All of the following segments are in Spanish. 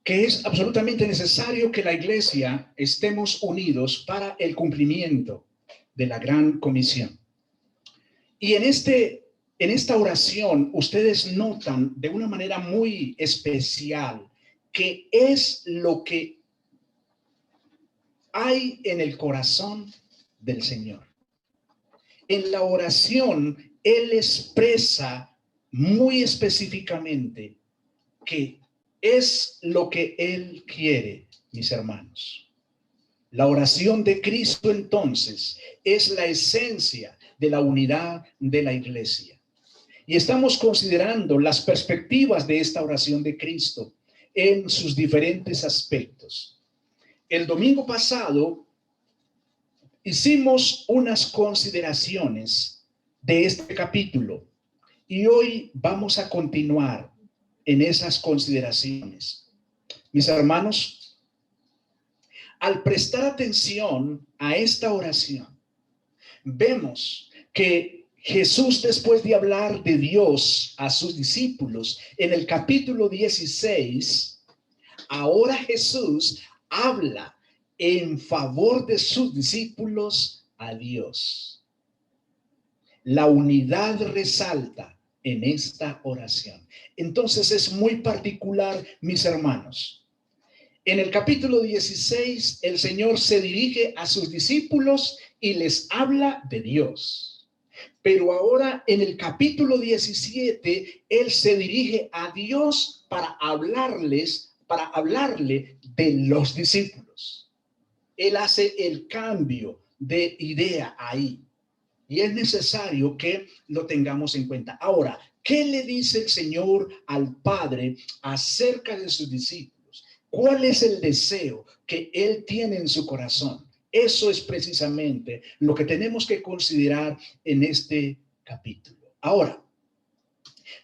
que es absolutamente necesario que la iglesia estemos unidos para el cumplimiento de la gran comisión. Y en esta oración ustedes notan de una manera muy especial que es lo que hay en el corazón del Señor. En la oración, Él expresa muy específicamente que es lo que Él quiere, mis hermanos. La oración de Cristo, entonces, es la esencia de la unidad de la iglesia. Y estamos considerando las perspectivas de esta oración de Cristo en sus diferentes aspectos. El domingo pasado hicimos unas consideraciones de este capítulo y hoy vamos a continuar en esas consideraciones. Mis hermanos, al prestar atención a esta oración, vemos que Jesús, después de hablar de Dios a sus discípulos en el capítulo 16, ahora Jesús habla en favor de sus discípulos a Dios. La unidad resalta en esta oración. Entonces es muy particular, mis hermanos. En el capítulo 16, el Señor se dirige a sus discípulos y les habla de Dios. Pero ahora en el capítulo 17, Él se dirige a Dios para hablarle de los discípulos. Él hace el cambio de idea ahí. Y es necesario que lo tengamos en cuenta. Ahora, ¿qué le dice el Señor al Padre acerca de sus discípulos? ¿Cuál es el deseo que Él tiene en su corazón? Eso es precisamente lo que tenemos que considerar en este capítulo. Ahora,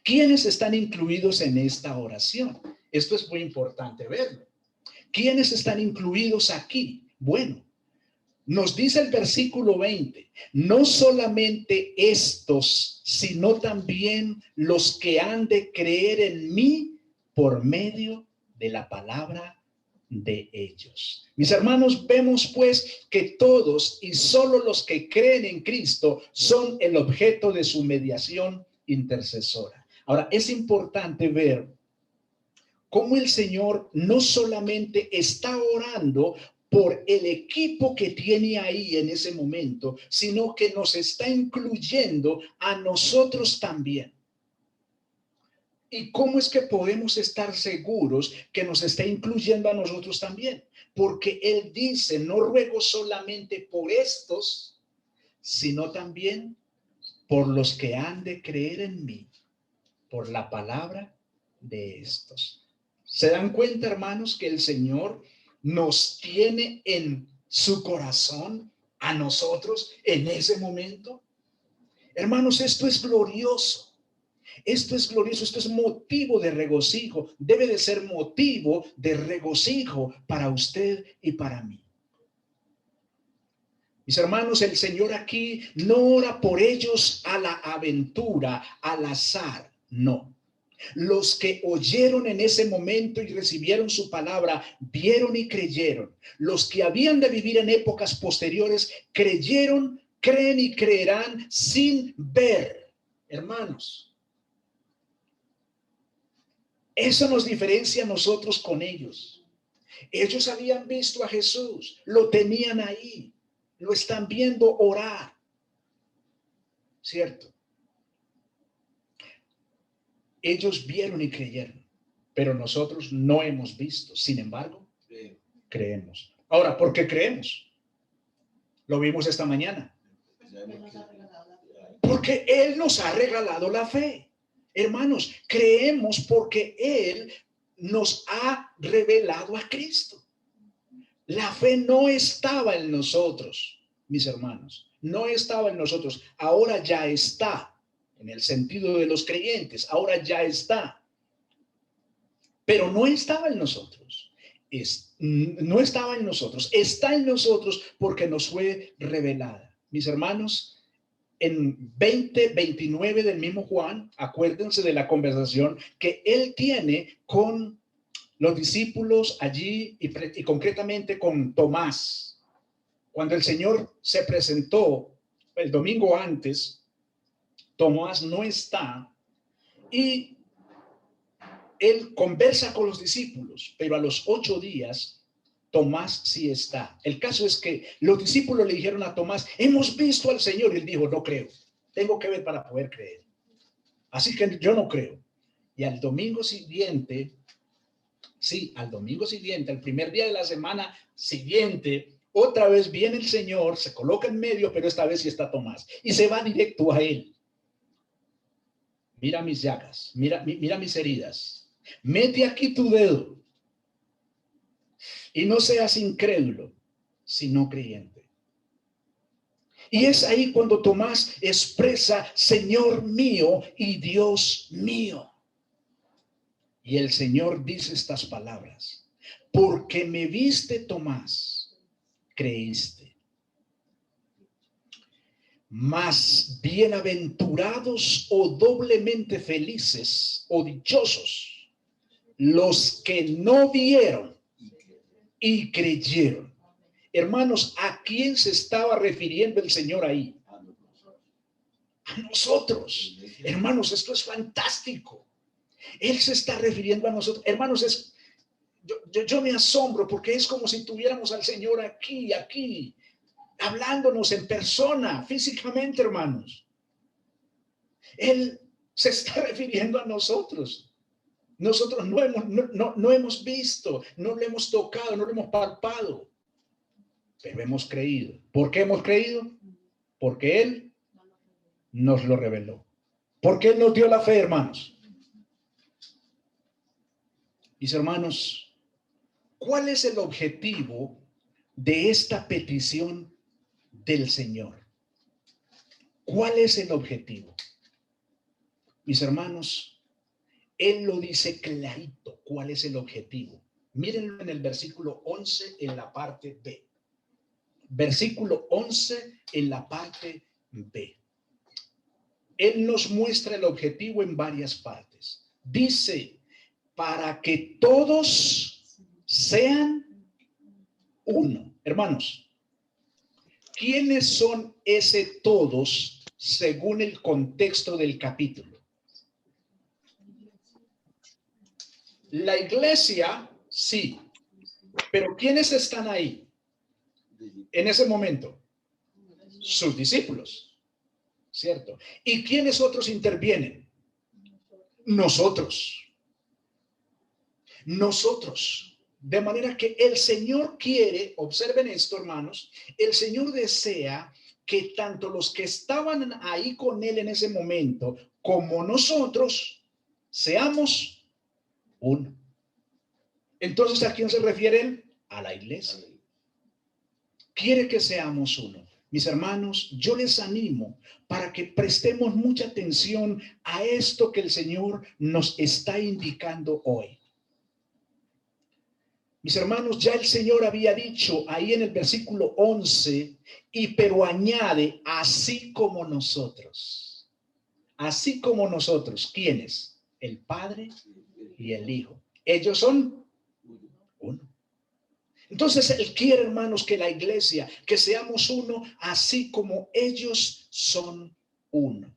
¿quiénes están incluidos en esta oración? Esto es muy importante verlo. ¿Quiénes están incluidos aquí? Bueno, nos dice el versículo 20, no solamente estos, sino también los que han de creer en mí por medio de la palabra de ellos. Mis hermanos, vemos pues que todos y solo los que creen en Cristo son el objeto de su mediación intercesora. Ahora, es importante ver cómo el Señor no solamente está orando por el equipo que tiene ahí en ese momento, sino que nos está incluyendo a nosotros también. ¿Y cómo es que podemos estar seguros que nos está incluyendo a nosotros también? Porque Él dice, no ruego solamente por estos, sino también por los que han de creer en mí, por la palabra de estos. ¿Se dan cuenta, hermanos, que el Señor nos tiene en su corazón a nosotros en ese momento? Hermanos, esto es glorioso. Esto es glorioso, esto es motivo de regocijo. Debe de ser motivo de regocijo para usted y para mí. Mis hermanos, el Señor aquí no ora por ellos a la aventura, al azar, no. Los que oyeron en ese momento y recibieron su palabra, vieron y creyeron. Los que habían de vivir en épocas posteriores, creyeron, creen y creerán sin ver. Hermanos, eso nos diferencia a nosotros con ellos. Ellos habían visto a Jesús, lo tenían ahí, lo están viendo orar, ¿cierto? Ellos vieron y creyeron, pero nosotros no hemos visto. Sin embargo, creemos. Ahora, ¿por qué creemos? Lo vimos esta mañana. Porque Él nos ha regalado la fe. Hermanos, creemos porque Él nos ha revelado a Cristo. La fe no estaba en nosotros, mis hermanos. No estaba en nosotros. Ahora ya está. En el sentido de los creyentes, ahora ya está. Pero no estaba en nosotros. No estaba en nosotros. Está en nosotros porque nos fue revelada. Mis hermanos, en 20:29 del mismo Juan, acuérdense de la conversación que él tiene con los discípulos allí y concretamente con Tomás, cuando el Señor se presentó el domingo antes, Tomás no está y él conversa con los discípulos, pero a los 8 días Tomás sí está. El caso es que los discípulos le dijeron a Tomás, hemos visto al Señor, y él dijo, no creo, tengo que ver para poder creer. Así que yo no creo. Y al domingo siguiente, el primer día de la semana siguiente, otra vez viene el Señor, se coloca en medio, pero esta vez sí está Tomás, y se va directo a él. Mira mis llagas, mira mis heridas, mete aquí tu dedo, y no seas incrédulo, sino creyente. Y es ahí cuando Tomás expresa, Señor mío y Dios mío. Y el Señor dice estas palabras, porque me viste, Tomás, creíste. Mas bienaventurados o doblemente felices o dichosos los que no vieron y creyeron. Hermanos, ¿a quién se estaba refiriendo el Señor ahí? A nosotros. Hermanos, esto es fantástico. Él se está refiriendo a nosotros. Hermanos, yo me asombro porque es como si tuviéramos al Señor aquí, hablándonos en persona, físicamente, hermanos. Él se está refiriendo a nosotros. Nosotros no hemos visto, no lo hemos tocado, no lo hemos palpado, pero hemos creído. ¿Por qué hemos creído? Porque Él nos lo reveló. Porque Él nos dio la fe, hermanos. Mis hermanos, ¿cuál es el objetivo de esta petición del Señor? ¿Cuál es el objetivo? Mis hermanos, Él lo dice clarito. ¿Cuál es el objetivo? Mírenlo en el versículo 11 en la parte B. Versículo 11 en la parte B. Él nos muestra el objetivo en varias partes. Dice, para que todos sean uno. Hermanos, ¿quiénes son ese todos según el contexto del capítulo? La iglesia, sí, pero ¿quiénes están ahí en ese momento? Sus discípulos, ¿cierto? ¿Y quiénes otros intervienen? Nosotros. De manera que el Señor quiere, observen esto, hermanos, el Señor desea que tanto los que estaban ahí con Él en ese momento como nosotros seamos uno. Entonces, ¿a quién se refiere Él? A la iglesia. Quiere que seamos uno. Mis hermanos, yo les animo para que prestemos mucha atención a esto que el Señor nos está indicando hoy. Mis hermanos, ya el Señor había dicho ahí en el versículo 11, pero añade, así como nosotros. Así como nosotros. ¿Quiénes? El Padre y el Hijo. Ellos son uno. Entonces Él quiere, hermanos, que la iglesia, que seamos uno, así como ellos son uno.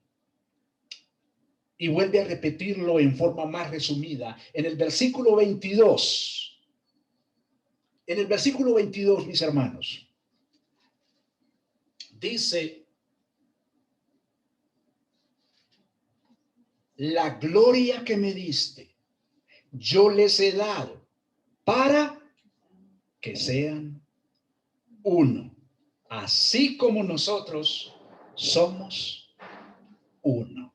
Y vuelve a repetirlo en forma más resumida. En el versículo 22. En el versículo 22, mis hermanos, dice, la gloria que me diste, yo les he dado para que sean uno, así como nosotros somos uno.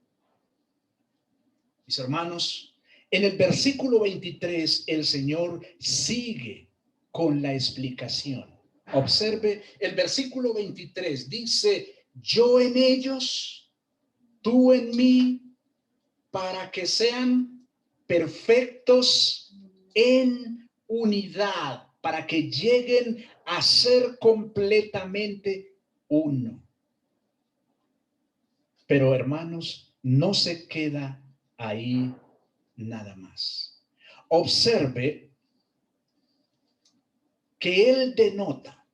Mis hermanos, en el versículo 23, el Señor sigue con la explicación. Observe el versículo 23, dice, yo en ellos, tú en mí, para que sean perfectos en unidad, para que lleguen a ser completamente uno. Pero hermanos, no se queda ahí nada más. Observe que él denota,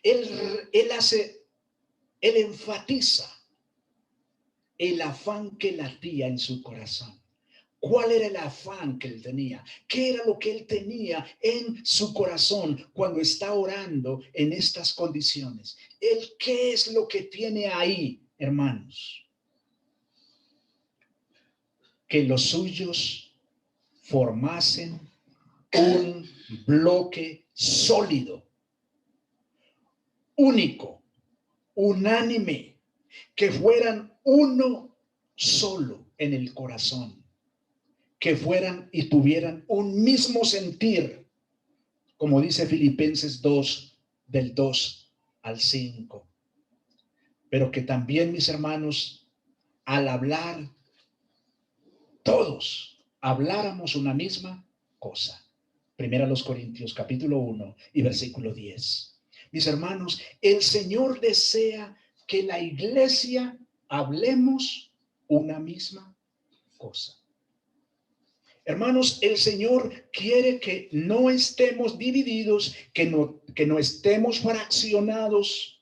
él enfatiza el afán que latía en su corazón. ¿Cuál era el afán que él tenía? ¿Qué era lo que él tenía en su corazón cuando está orando en estas condiciones? ¿Qué es lo que tiene ahí, hermanos? Que los suyos formasen un bloque sólido, único, unánime, que fueran uno solo en el corazón, que fueran y tuvieran un mismo sentir, como dice Filipenses 2, del 2 al 5. Pero que también, mis hermanos, al hablar, todos habláramos una misma cosa. Primera a los Corintios, capítulo 1 y versículo 10. Mis hermanos, el Señor desea que la iglesia hablemos una misma cosa. Hermanos, el Señor quiere que no estemos divididos, que no estemos fraccionados.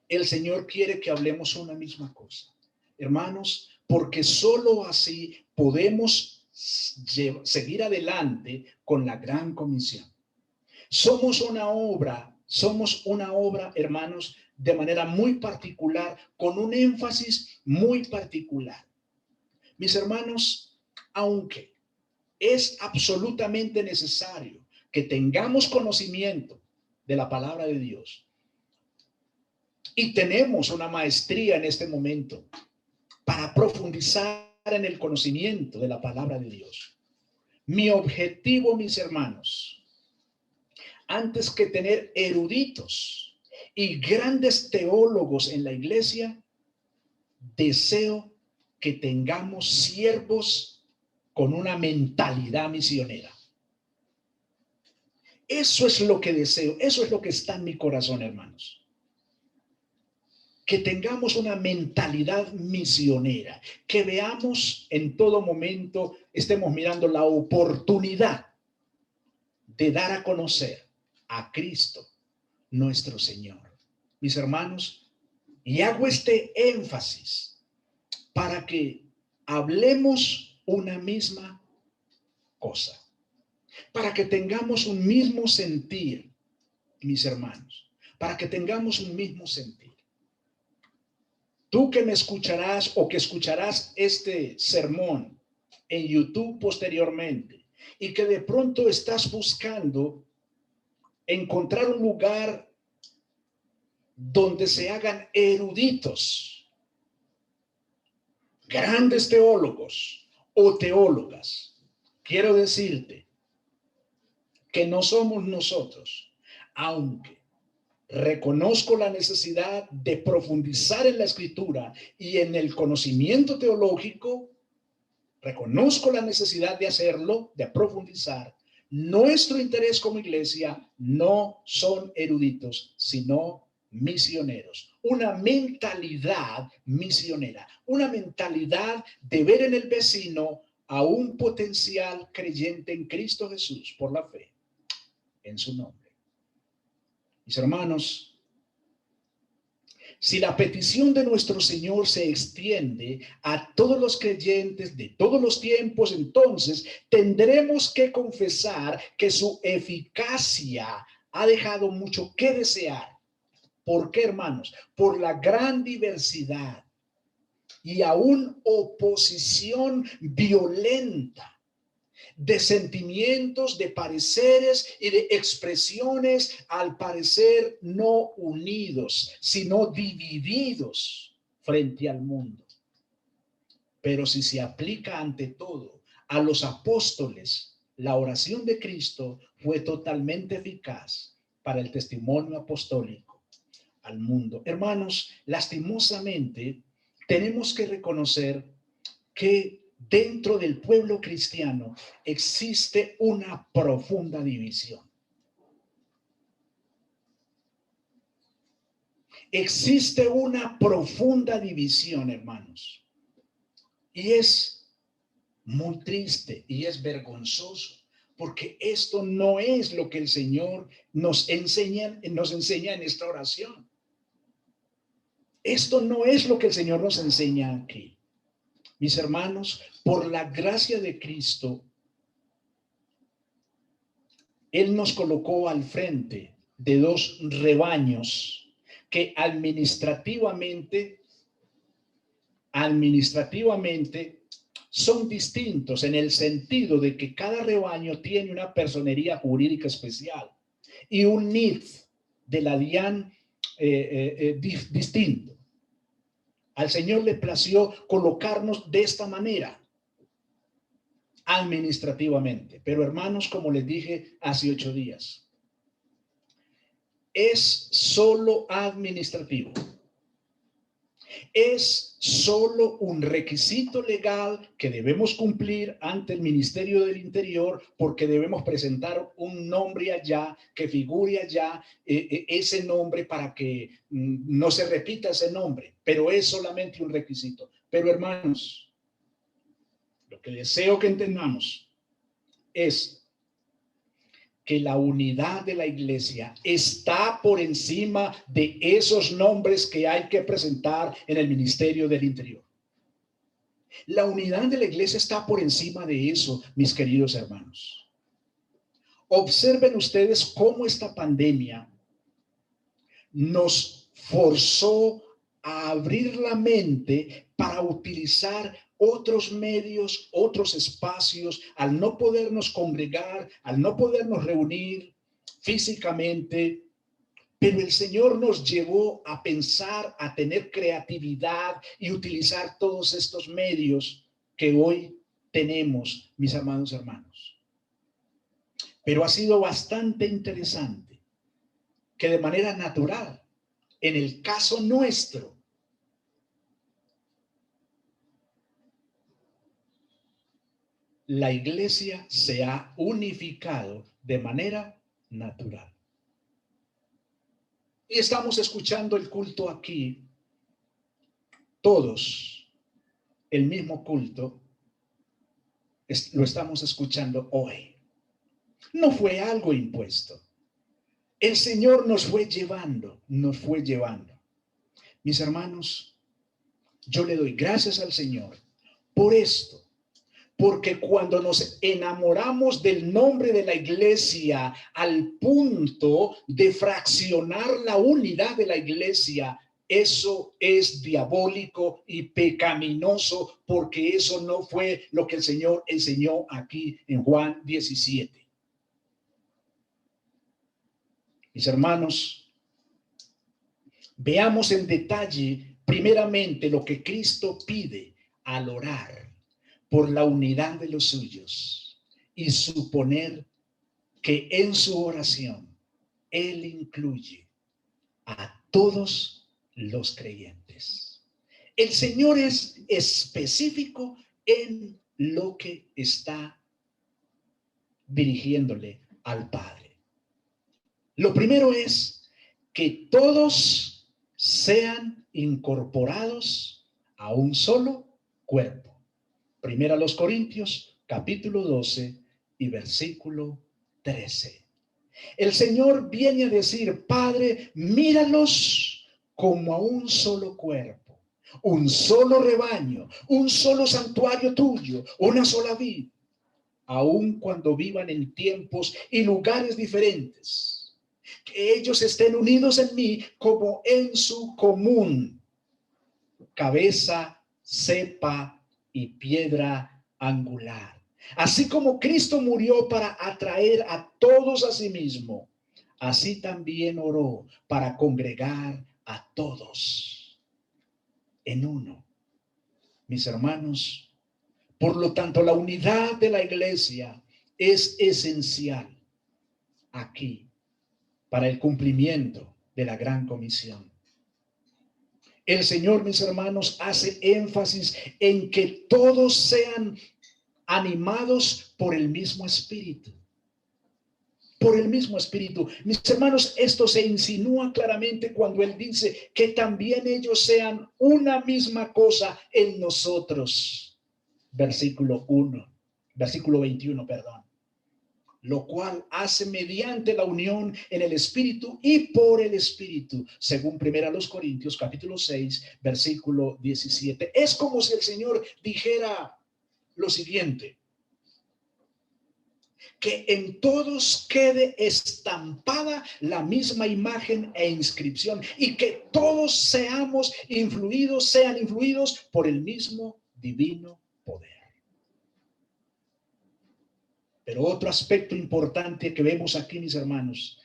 El Señor quiere que hablemos una misma cosa. Hermanos, porque solo así podemos seguir adelante con la gran comisión. Somos una obra, hermanos, de manera muy particular, con un énfasis muy particular. Mis hermanos, aunque es absolutamente necesario que tengamos conocimiento de la palabra de Dios, y tenemos una maestría en este momento para profundizar en el conocimiento de la palabra de Dios. Mi objetivo, mis hermanos, antes que tener eruditos y grandes teólogos en la iglesia, deseo que tengamos siervos con una mentalidad misionera. Eso es lo que deseo, eso es lo que está en mi corazón, hermanos. Que tengamos una mentalidad misionera, que veamos en todo momento, estemos mirando la oportunidad de dar a conocer a Cristo, nuestro Señor. Mis hermanos, y hago este énfasis para que hablemos una misma cosa, para que tengamos un mismo sentir, mis hermanos, para que tengamos un mismo sentir. Tú que me escucharás o que escucharás este sermón en YouTube posteriormente y que de pronto estás buscando encontrar un lugar donde se hagan eruditos, grandes teólogos o teólogas, quiero decirte que no somos nosotros, aunque reconozco la necesidad de profundizar en la escritura y en el conocimiento teológico. Reconozco la necesidad de hacerlo, de profundizar. Nuestro interés como iglesia no son eruditos, sino misioneros. Una mentalidad misionera, una mentalidad de ver en el vecino a un potencial creyente en Cristo Jesús por la fe en su nombre. Mis hermanos, si la petición de nuestro Señor se extiende a todos los creyentes de todos los tiempos, entonces tendremos que confesar que su eficacia ha dejado mucho que desear. ¿Por qué, hermanos? Por la gran diversidad y aún oposición violenta de sentimientos, de pareceres y de expresiones, al parecer no unidos, sino divididos frente al mundo. Pero si se aplica ante todo a los apóstoles, la oración de Cristo fue totalmente eficaz para el testimonio apostólico al mundo. Hermanos, lastimosamente tenemos que reconocer que dentro del pueblo cristiano existe una profunda división. Existe una profunda división, hermanos. Y es muy triste y es vergonzoso, porque esto no es lo que el Señor nos enseña en esta oración. Esto no es lo que el Señor nos enseña aquí. Mis hermanos, por la gracia de Cristo, Él nos colocó al frente de dos rebaños que administrativamente son distintos en el sentido de que cada rebaño tiene una personería jurídica especial y un NID de la DIAN distinto. Al Señor le plació colocarnos de esta manera, administrativamente. Pero hermanos, como les dije hace 8 días, es solo administrativo. Es solo un requisito legal que debemos cumplir ante el Ministerio del Interior, porque debemos presentar un nombre allá, que figure allá ese nombre para que no se repita ese nombre, pero es solamente un requisito. Pero hermanos, lo que deseo que entendamos es que la unidad de la iglesia está por encima de esos nombres que hay que presentar en el Ministerio del Interior. La unidad de la iglesia está por encima de eso, mis queridos hermanos. Observen ustedes cómo esta pandemia nos forzó a abrir la mente para utilizar otros medios, otros espacios, al no podernos congregar, al no podernos reunir físicamente. Pero el Señor nos llevó a pensar, a tener creatividad y utilizar todos estos medios que hoy tenemos, mis amados hermanos. Pero ha sido bastante interesante que de manera natural, en el caso nuestro, la iglesia se ha unificado de manera natural. Y estamos escuchando el culto aquí, todos, el mismo culto, lo estamos escuchando hoy. No fue algo impuesto. El Señor nos fue llevando. Mis hermanos, yo le doy gracias al Señor por esto. Porque cuando nos enamoramos del nombre de la iglesia al punto de fraccionar la unidad de la iglesia, eso es diabólico y pecaminoso, porque eso no fue lo que el Señor enseñó aquí en Juan 17. Mis hermanos, veamos en detalle primeramente lo que Cristo pide al orar por la unidad de los suyos y suponer que en su oración Él incluye a todos los creyentes. El Señor es específico en lo que está dirigiéndole al Padre. Lo primero es que todos sean incorporados a un solo cuerpo. Primera a los Corintios, capítulo 12 y versículo 13. El Señor viene a decir: Padre, míralos como a un solo cuerpo, un solo rebaño, un solo santuario tuyo, una sola vid, aun cuando vivan en tiempos y lugares diferentes. Que ellos estén unidos en mí como en su común cabeza, cepa y piedra angular. Así como Cristo murió para atraer a todos a sí mismo, así también oró para congregar a todos en uno. Mis hermanos, por lo tanto, la unidad de la iglesia es esencial aquí para el cumplimiento de la gran comisión. El Señor, mis hermanos, hace énfasis en que todos sean animados por el mismo espíritu. Por el mismo espíritu. Mis hermanos, esto se insinúa claramente cuando Él dice que también ellos sean una misma cosa en nosotros. Versículo 21, perdón. lo cual hace mediante la unión en el Espíritu y por el Espíritu, según 1 Corintios capítulo 6, versículo 17. Es como si el Señor dijera lo siguiente: que en todos quede estampada la misma imagen e inscripción, y que todos sean influidos por el mismo divino poder. Pero otro aspecto importante que vemos aquí, mis hermanos,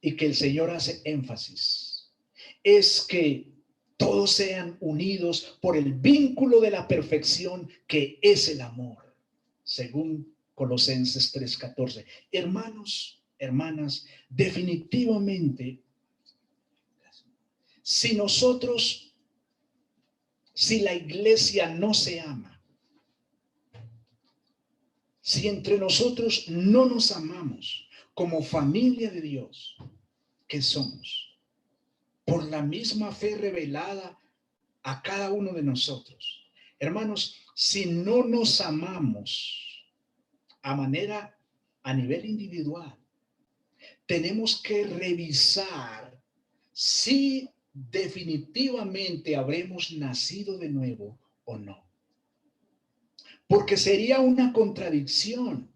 y que el Señor hace énfasis, es que todos sean unidos por el vínculo de la perfección que es el amor, según Colosenses 3:14. Hermanos, hermanas, definitivamente, si la iglesia no se ama, si entre nosotros no nos amamos como familia de Dios que somos, por la misma fe revelada a cada uno de nosotros, hermanos, si no nos amamos a nivel individual, tenemos que revisar si definitivamente habremos nacido de nuevo o no. Porque sería una contradicción.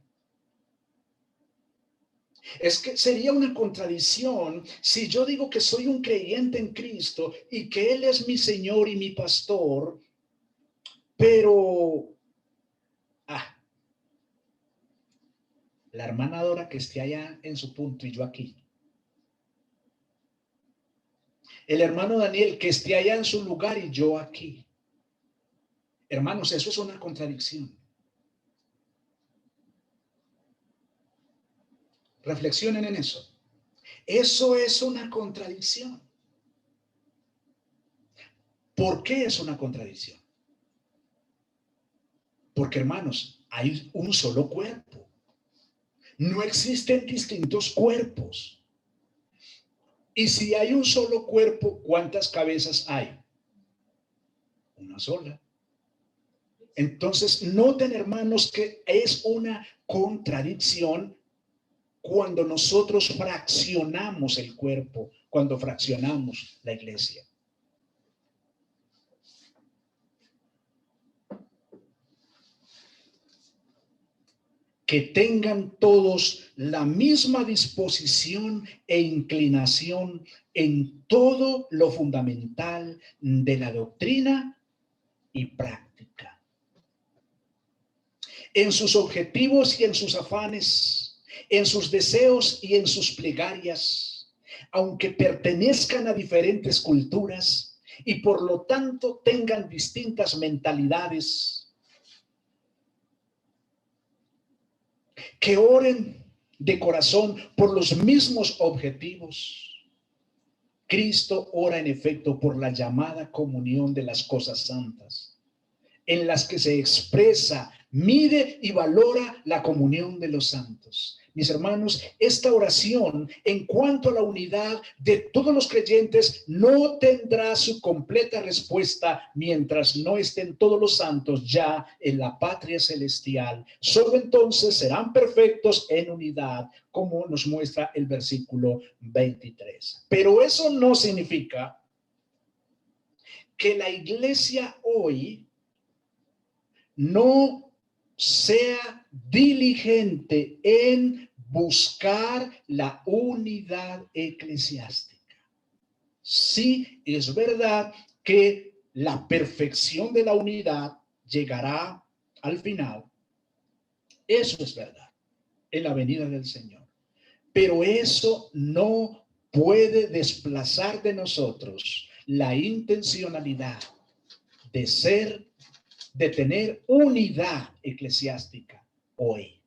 Es que sería una contradicción si yo digo que soy un creyente en Cristo y que Él es mi Señor y mi pastor, pero la hermana Dora que esté allá en su punto y yo aquí. El hermano Daniel que esté allá en su lugar y yo aquí. Hermanos, eso es una contradicción. Reflexionen en eso. Eso es una contradicción. ¿Por qué es una contradicción? Porque, hermanos, hay un solo cuerpo. No existen distintos cuerpos. Y si hay un solo cuerpo, ¿cuántas cabezas hay? Una sola. Entonces, noten, hermanos, que es una contradicción cuando nosotros fraccionamos el cuerpo, cuando fraccionamos la iglesia. Que tengan todos la misma disposición e inclinación en todo lo fundamental de la doctrina y práctica. En sus objetivos y en sus afanes, en sus deseos y en sus plegarias, aunque pertenezcan a diferentes culturas y por lo tanto tengan distintas mentalidades, que oren de corazón por los mismos objetivos. Cristo ora en efecto por la llamada comunión de las cosas santas, en las que se expresa, mide y valora la comunión de los santos. Mis hermanos, esta oración en cuanto a la unidad de todos los creyentes no tendrá su completa respuesta mientras no estén todos los santos ya en la patria celestial. Solo entonces serán perfectos en unidad, como nos muestra el versículo 23. Pero eso no significa que la iglesia hoy no sea diligente en buscar la unidad eclesiástica. Sí, es verdad que la perfección de la unidad llegará al final. Eso es verdad, en la venida del Señor. Pero eso no puede desplazar de nosotros la intencionalidad de tener unidad eclesiástica hoy.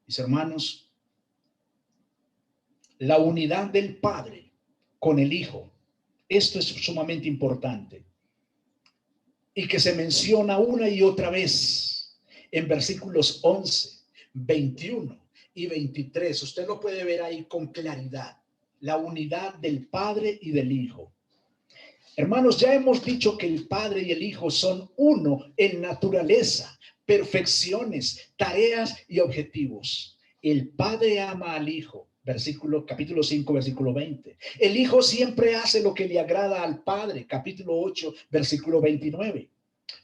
Mis hermanos, la unidad del Padre con el Hijo, esto es sumamente importante y que se menciona una y otra vez en versículos 11, 21 y 23. Usted lo puede ver ahí con claridad, la unidad del Padre y del Hijo. Hermanos, ya hemos dicho que el Padre y el Hijo son uno en naturaleza, perfecciones, tareas y objetivos. El Padre ama al Hijo. Capítulo 5, versículo 20. El Hijo siempre hace lo que le agrada al Padre. Capítulo 8, versículo 29.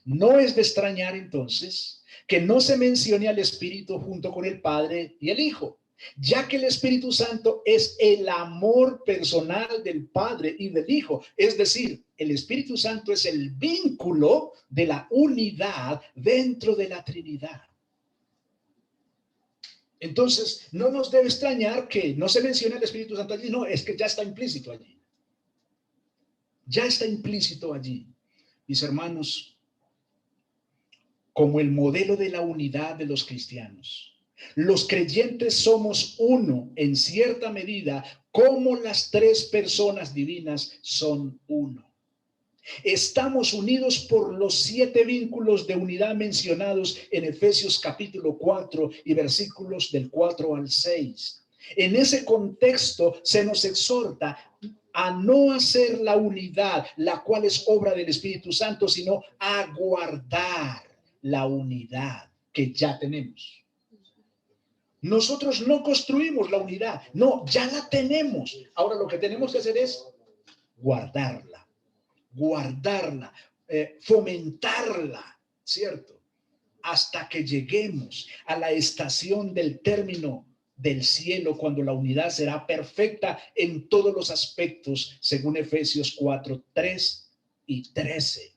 No es de extrañar entonces que no se mencione al Espíritu junto con el Padre y el Hijo, ya que el Espíritu Santo es el amor personal del Padre y del Hijo. Es decir, el Espíritu Santo es el vínculo de la unidad dentro de la Trinidad. Entonces, no nos debe extrañar que no se mencione el Espíritu Santo allí. No, es que ya está implícito allí. Ya está implícito allí. Mis hermanos, como el modelo de la unidad de los cristianos, los creyentes somos uno en cierta medida, como las tres personas divinas son uno. Estamos unidos por los 7 vínculos de unidad mencionados en Efesios capítulo 4 y versículos del 4 al 6. En ese contexto se nos exhorta a no hacer la unidad, la cual es obra del Espíritu Santo, sino a guardar la unidad que ya tenemos. Nosotros no construimos la unidad, no, ya la tenemos. Ahora lo que tenemos que hacer es guardarla, fomentarla, ¿cierto? Hasta que lleguemos a la estación del término del cielo, cuando la unidad será perfecta en todos los aspectos, según Efesios 4, 3 y 13.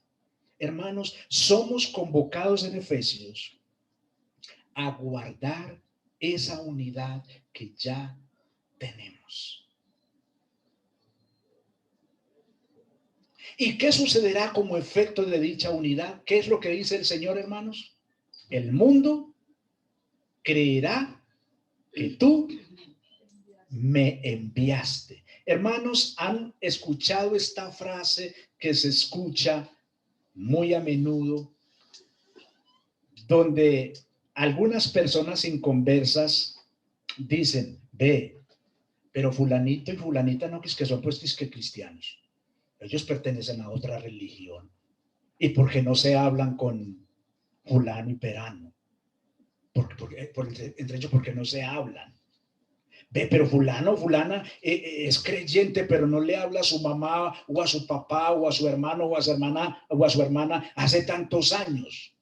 Hermanos, somos convocados en Efesios a guardar esa unidad que ya tenemos. ¿Y qué sucederá como efecto de dicha unidad? ¿Qué es lo que dice el Señor, hermanos? El mundo creerá que tú me enviaste. Hermanos, ¿han escuchado esta frase que se escucha muy a menudo, donde algunas personas inconversas dicen, ve, pero fulanito y fulanita no, que son pues que cristianos? Ellos pertenecen a otra religión. ¿Y por qué no se hablan con fulano y perano? Entre ellos, ¿por qué no se hablan? Ve, pero fulano o fulana es creyente, pero no le habla a su mamá o a su papá o a su hermano o a su hermana hace tantos años.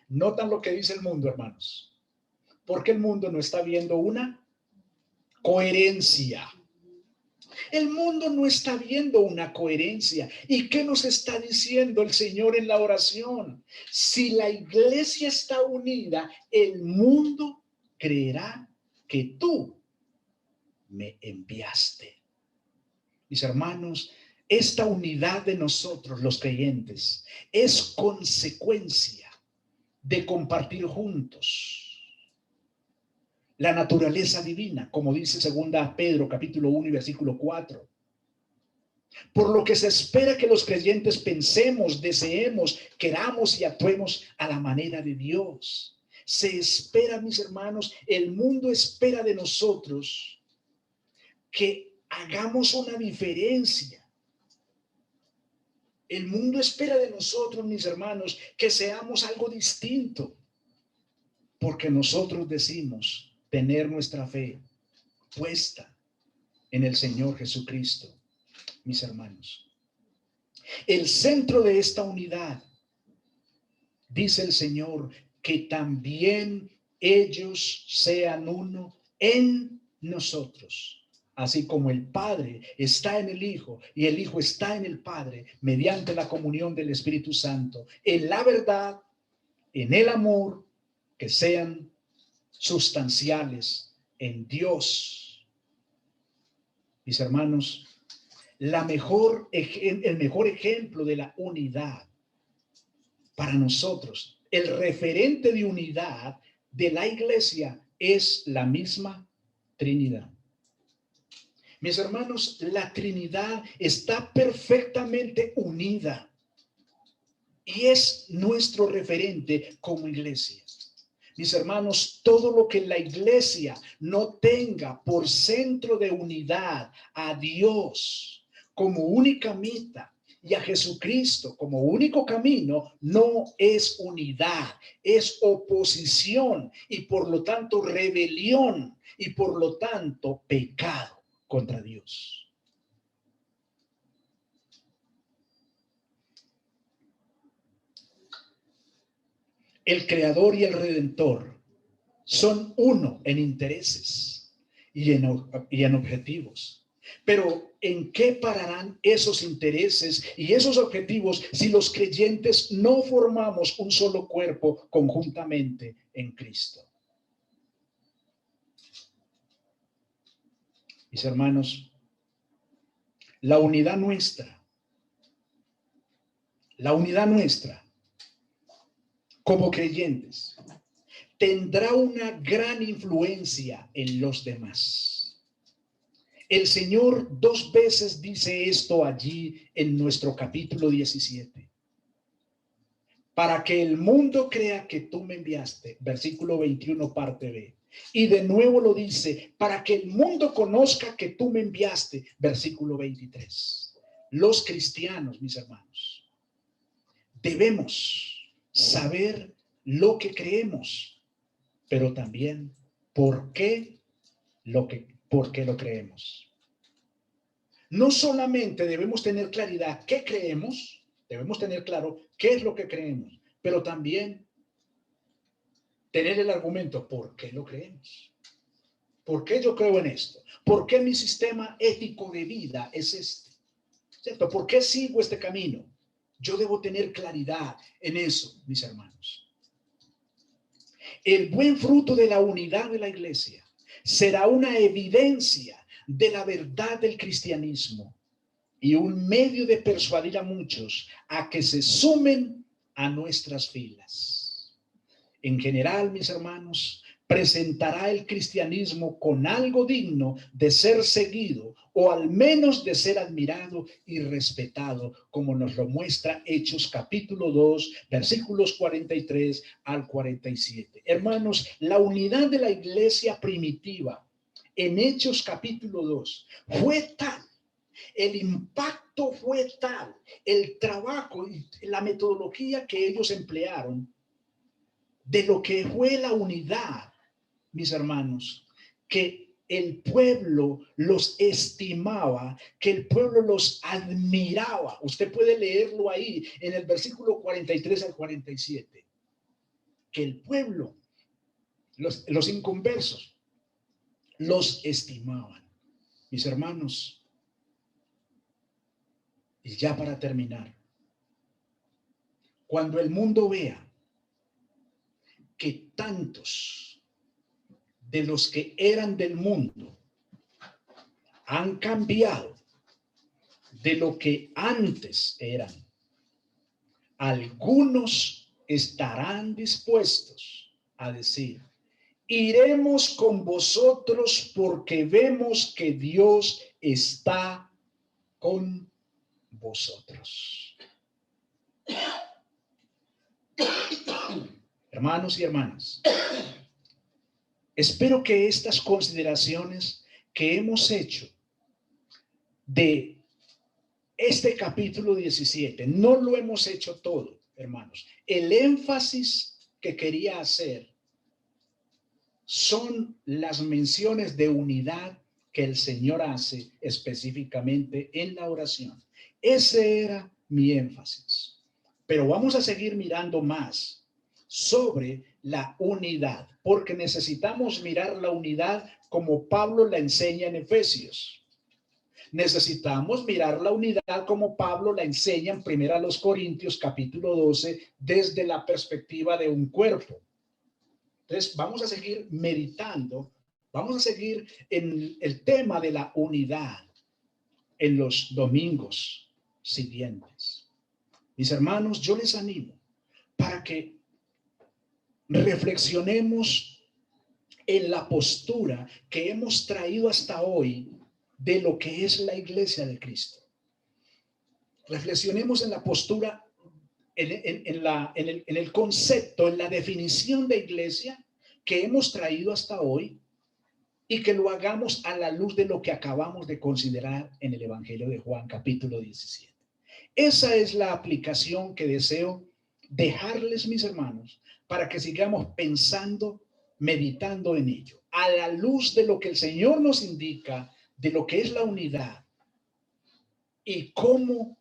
Notan lo que dice el mundo, hermanos. Porque el mundo no está viendo una coherencia. El mundo no está viendo una coherencia. ¿Y qué nos está diciendo el Señor en la oración? Si la iglesia está unida, el mundo creerá que tú me enviaste. Mis hermanos, esta unidad de nosotros, los creyentes, es consecuencia de compartir juntos la naturaleza divina, como dice 2 Pedro capítulo 1 y versículo 4. Por lo que se espera que los creyentes pensemos, deseemos, queramos y actuemos a la manera de Dios. Se espera, mis hermanos, el mundo espera de nosotros que hagamos una diferencia. El mundo espera de nosotros, mis hermanos, que seamos algo distinto, porque nosotros decimos tener nuestra fe puesta en el Señor Jesucristo. Mis hermanos, el centro de esta unidad, dice el Señor, que también ellos sean uno en nosotros, así como el Padre está en el Hijo y el Hijo está en el Padre, mediante la comunión del Espíritu Santo, en la verdad, en el amor, que sean sustanciales en Dios. Mis hermanos, el mejor ejemplo de la unidad para nosotros, el referente de unidad de la iglesia es la misma Trinidad. Mis hermanos, la Trinidad está perfectamente unida y es nuestro referente como iglesia. Mis hermanos, todo lo que la iglesia no tenga por centro de unidad a Dios como única meta y a Jesucristo como único camino, no es unidad, es oposición y por lo tanto rebelión y por lo tanto pecado contra Dios. El Creador y el Redentor son uno en intereses y en objetivos. Pero ¿en qué pararán esos intereses y esos objetivos si los creyentes no formamos un solo cuerpo conjuntamente en Cristo? Mis hermanos, la unidad nuestra como creyentes tendrá una gran influencia en los demás. El Señor 2 veces dice esto allí en nuestro capítulo 17. Para que el mundo crea que tú me enviaste, versículo 21, parte B. Y de nuevo lo dice, para que el mundo conozca que tú me enviaste, versículo 23. Los cristianos, mis hermanos, debemos saber lo que creemos, pero también por qué lo creemos. No solamente debemos tener claridad qué creemos, debemos tener claro qué es lo que creemos, pero también tener el argumento por qué lo creemos. ¿Por qué yo creo en esto? ¿Por qué mi sistema ético de vida es este? ¿Cierto? ¿Por qué sigo este camino? Yo debo tener claridad en eso, mis hermanos. El buen fruto de la unidad de la iglesia será una evidencia de la verdad del cristianismo y un medio de persuadir a muchos a que se sumen a nuestras filas. En general, mis hermanos, presentará el cristianismo con algo digno de ser seguido o al menos de ser admirado y respetado, como nos lo muestra Hechos capítulo 2, versículos 43 al 47. Hermanos, la unidad de la iglesia primitiva en Hechos capítulo 2 fue tal, el impacto fue tal, el trabajo y la metodología que ellos emplearon de lo que fue la unidad, mis hermanos, que el pueblo los estimaba, que el pueblo los admiraba. Usted puede leerlo ahí en el versículo 43 al 47. Que el pueblo, los inconversos, los estimaban. Mis hermanos, y ya para terminar, cuando el mundo vea que tantos de los que eran del mundo han cambiado de lo que antes eran, algunos estarán dispuestos a decir: iremos con vosotros porque vemos que Dios está con vosotros. Hermanos y hermanas, espero que estas consideraciones que hemos hecho de este capítulo 17, no lo hemos hecho todo, hermanos. El énfasis que quería hacer son las menciones de unidad que el Señor hace específicamente en la oración. Ese era mi énfasis. Pero vamos a seguir mirando más sobre la unidad, porque necesitamos mirar la unidad como Pablo la enseña en Efesios. Necesitamos mirar la unidad como Pablo la enseña en 1 Corintios capítulo 12 desde la perspectiva de un cuerpo. Entonces vamos a seguir meditando, vamos a seguir en el tema de la unidad en los domingos siguientes. Mis hermanos, yo les animo para que reflexionemos en la postura que hemos traído hasta hoy de lo que es la iglesia de Cristo. Reflexionemos en la postura, en el concepto, en la definición de iglesia que hemos traído hasta hoy y que lo hagamos a la luz de lo que acabamos de considerar en el Evangelio de Juan, capítulo 17. Esa es la aplicación que deseo dejarles, mis hermanos, para que sigamos pensando, meditando en ello, a la luz de lo que el Señor nos indica, de lo que es la unidad y cómo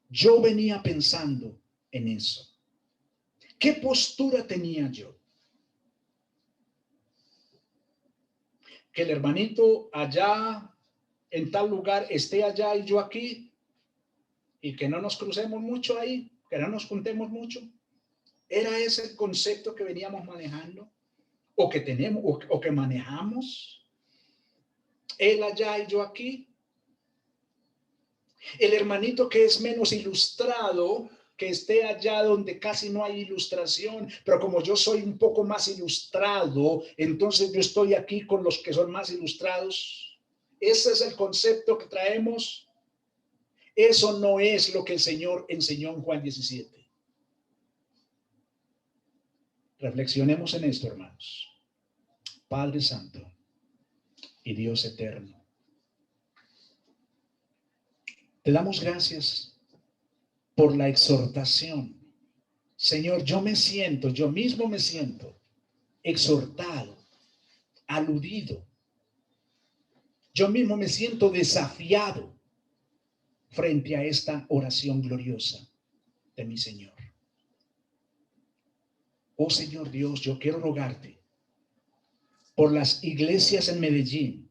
yo venía pensando en eso. ¿Qué postura tenía yo? Que el hermanito allá en tal lugar esté allá y yo aquí, y que no nos crucemos mucho ahí, que no nos juntemos mucho. ¿Era ese el concepto que veníamos manejando? ¿O que tenemos, o que manejamos? Él allá y yo aquí. El hermanito que es menos ilustrado, que esté allá donde casi no hay ilustración, pero como yo soy un poco más ilustrado, entonces yo estoy aquí con los que son más ilustrados. Ese es el concepto que traemos. Eso no es lo que el Señor enseñó en Juan 17. Reflexionemos en esto, hermanos. Padre Santo y Dios eterno, te damos gracias por la exhortación. Señor, yo mismo me siento exhortado, aludido. Yo mismo me siento desafiado frente a esta oración gloriosa de mi Señor. Oh Señor Dios, yo quiero rogarte por las iglesias en Medellín.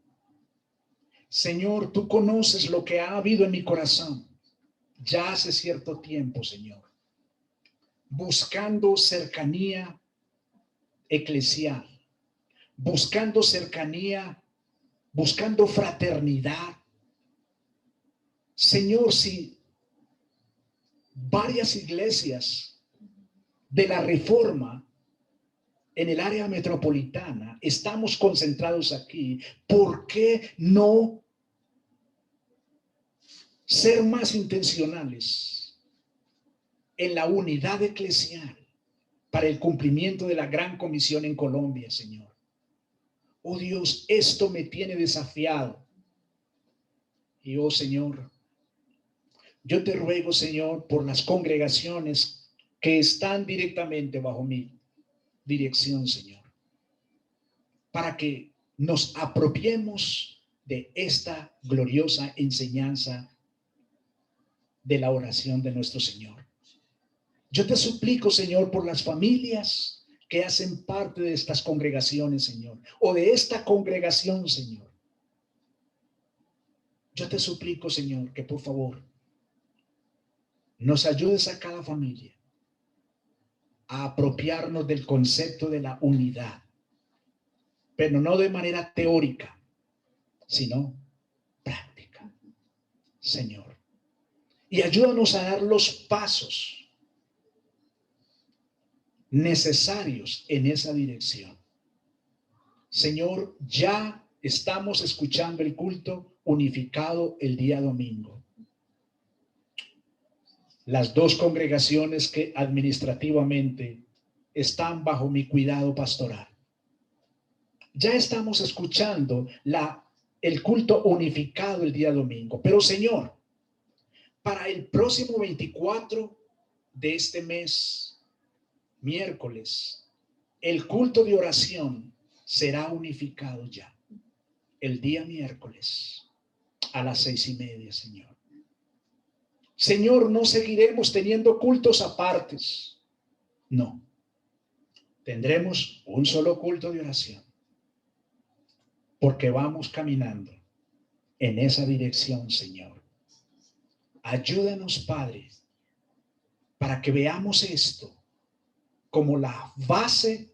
Señor, tú conoces lo que ha habido en mi corazón ya hace cierto tiempo, Señor, buscando cercanía eclesial, buscando cercanía, buscando fraternidad. Señor, si varias iglesias de la Reforma en el área metropolitana estamos concentrados aquí, ¿por qué no ser más intencionales en la unidad eclesial para el cumplimiento de la gran comisión en Colombia, Señor? Oh Dios, esto me tiene desafiado. Y oh Señor, yo te ruego, Señor, por las congregaciones que están directamente bajo mi dirección, Señor, para que nos apropiemos de esta gloriosa enseñanza de la oración de nuestro Señor. Yo te suplico, Señor, por las familias que hacen parte de estas congregaciones, Señor, o de esta congregación, Señor. Yo te suplico, Señor, que por favor nos ayudes a cada familia a apropiarnos del concepto de la unidad, pero no de manera teórica, sino práctica, Señor. Y ayúdanos a dar los pasos necesarios en esa dirección. Señor, ya estamos escuchando el culto unificado el día domingo. Las dos congregaciones que administrativamente están bajo mi cuidado pastoral. Ya estamos escuchando el culto unificado el día domingo. Pero Señor, para el próximo 24 de este mes, miércoles, el culto de oración será unificado ya. El día miércoles a las 6:30, Señor. Señor, no seguiremos teniendo cultos apartes. No. Tendremos un solo culto de oración. Porque vamos caminando en esa dirección, Señor. Ayúdanos, Padre, para que veamos esto como la base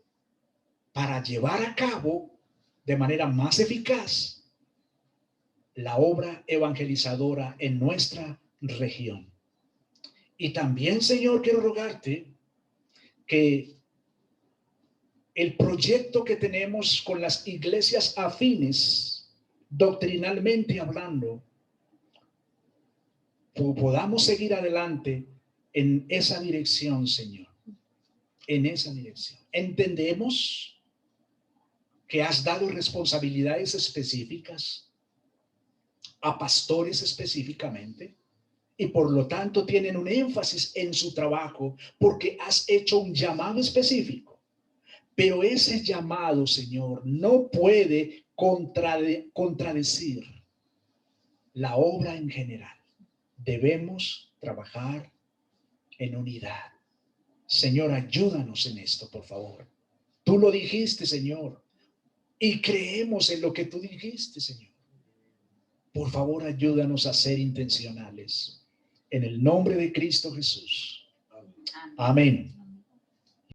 para llevar a cabo de manera más eficaz la obra evangelizadora en nuestra región. Y también, Señor, quiero rogarte que el proyecto que tenemos con las iglesias afines, doctrinalmente hablando, podamos seguir adelante en esa dirección, Señor. En esa dirección. Entendemos que has dado responsabilidades específicas a pastores específicamente, y por lo tanto tienen un énfasis en su trabajo porque has hecho un llamado específico. Pero ese llamado, Señor, no puede contradecir la obra en general. Debemos trabajar en unidad. Señor, ayúdanos en esto, por favor. Tú lo dijiste, Señor, y creemos en lo que tú dijiste, Señor. Por favor, ayúdanos a ser intencionales. En el nombre de Cristo Jesús. Amén.